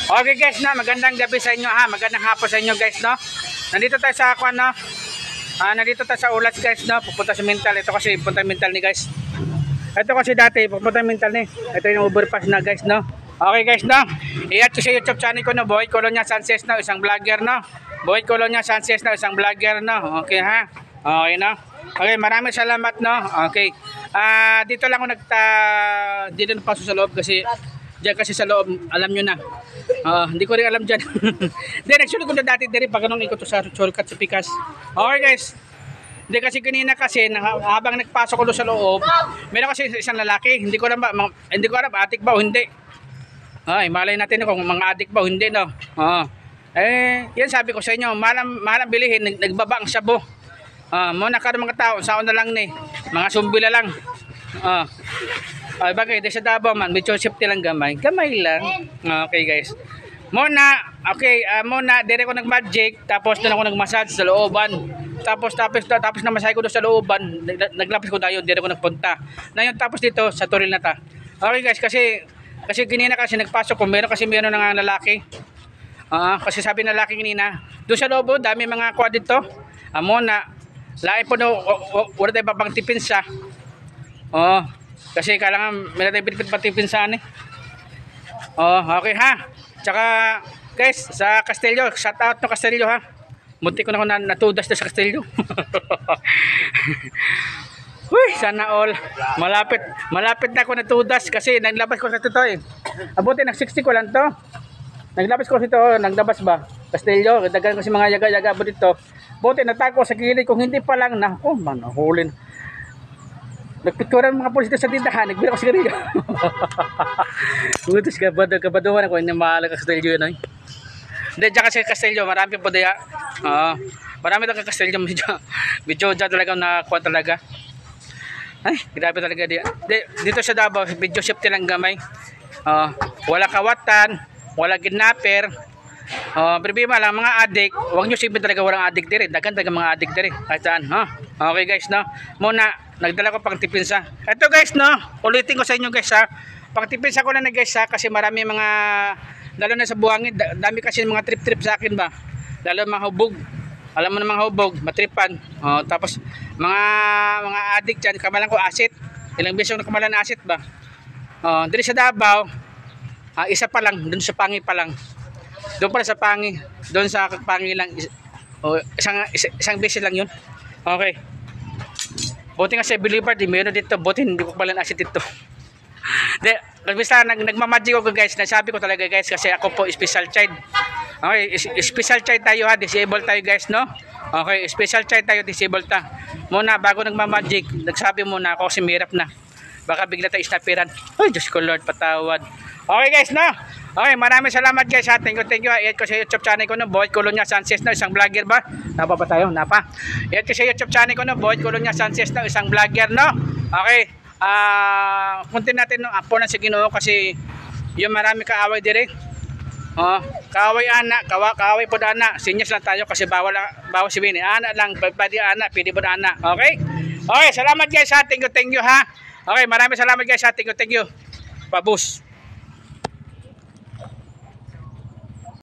Okay guys, no, magandang gabi sa inyo ha, magandang hapon sa inyo guys, no. Nandito tayo sa ako, no. Nandito tayo sa Ulas guys, no. Pupunta sa mental. Ito kasi pupunta mental ni guys. Ito kasi dati pupunta mental ni. Ito yung overpass na guys, no. Okay guys, no. I-add ko sa YouTube channel ko, no, Boy Colonia Sanchez, no, isang vlogger, no. Boy Colonia Sanchez, no, isang vlogger, no. Okay ha. Okay, no. Okay, maraming salamat, no. Okay. Dito lang ako dito na pasok sa loob kasi diyan kasi sa loob, alam nyo na. Hindi ko rin alam dyan. Hindi, nagsulog ko na dati diri pag anong ikot sa shortcut sa Pikas. Okay guys. Hindi kasi kanina kasi habang nagpasok ko doon sa loob, meron kasi isang lalaki. Hindi ko alam adik ba o hindi. Ay, malay natin kung mga adik ba o hindi, no. Yan sabi ko sa inyo, malam bilihin, nagbaba ang sabo. Muna ka ng mga tao, saon na lang ni. Mga sumbila lang. Ay bagay, di sa Davao man, medyo safety lang gamay lang. Okay guys. Muna dire ko nag-magic, tapos doon ako nag-massage sa looban. Tapos na masahe ko doon sa looban, naglapis ko tayo, dire ko nagpunta. Ngayon tapos dito sa Toril na ta. Okay guys, kasi kanina kasi nagpasok ko, meron ng lalaki. Kasi sabi ng lalaki kanina, doon sa loob, dami mga quad dito. Muna, lain po no, wala tayo babang tipinsa. Kasi kailangan may natin pinipit pati pinsan eh. Okay ha. Tsaka guys, sa Castelio, shout out no Castelio ha. Munti ko na ako natudas na sa Castelio. Uy, sana all. Malapit na ako natudas kasi naglabas ko sa ito eh. Abuti, nag-60 ko lang to. Naglabas ko ito, naglabas ba? Castelio, dagan kasi mga yaga-yaga abot dito. Buti, natako sa gilid. Kung hindi pa lang na, hulin. Nagpicturean mga pulis dito sa tindahan, nagbira ko sigarilyo. Utos kabaduhan ako, hindi mahal ka Castelio yun. Hindi, dyan kasi Castelio, marami po daya. Marami talaga Castelio, medyo dyan talaga nakuha talaga. Ay, grabe talaga diya. Dito sa Davao, video safety lang gamay. Wala kawatan, wala kidnapper. Problema lang mga adik, huwag nyo sipin talaga walang adik diri. Dagan talaga mga adik diri. Kahit saan, okay guys, no. Muna, nagdala ko pang tipinsa. Ito guys, no. Ulitin ko sa inyo guys ha. Pang tipinsa ko na guys ha, kasi marami mga lalo na sa buhangin, dami kasi mga trip sa akin ba. Lalo mga hubog. Alam mo na mga hubog, matripan. Tapos mga adik diyan, kamalan ko acid. Ilang beses na kamalan acid ba. Diri sa Davao, isa pa lang, dun sa Pangi pa lang. Doon pala sa Pangi, doon sa Pangi lang, isang beses lang yun. Okay. Buti nga sa Boulevard, meron dito, buti hindi ko pala na-acid dito. Basta nagmamagic ko guys, nasabi ko talaga guys, kasi ako po special child. Okay, special child tayo ha, disabled tayo guys, no? Okay, special child tayo, disabled ta. Muna, bago nagmamagic, nagsabi muna ako kasi mirap na. Baka bigla tayo snapiran. Ay, Diyos ko Lord, patawad. Okay guys, no? Okay, maraming salamat guys ha. Thank you. I-add ko sa YouTube channel ko no, Boy Colonia Sanchez no, isang vlogger ba? Napa ba tayo? Napa. I-add ko sa YouTube channel ko no, Boy Colonia Sanchez no, isang vlogger no. Okay. Puntin natin no, apo na sa Ginoo kasi yung marami kaaway dire. Kaaway ana, kaaway pod ana. Sinyas lang tayo kasi bawal sabihin. Ana lang, pwede ana, pwede pod ana. Okay? Okay, salamat guys ha. Thank you ha. Okay, maraming salamat guys ha. Thank you. Pabus.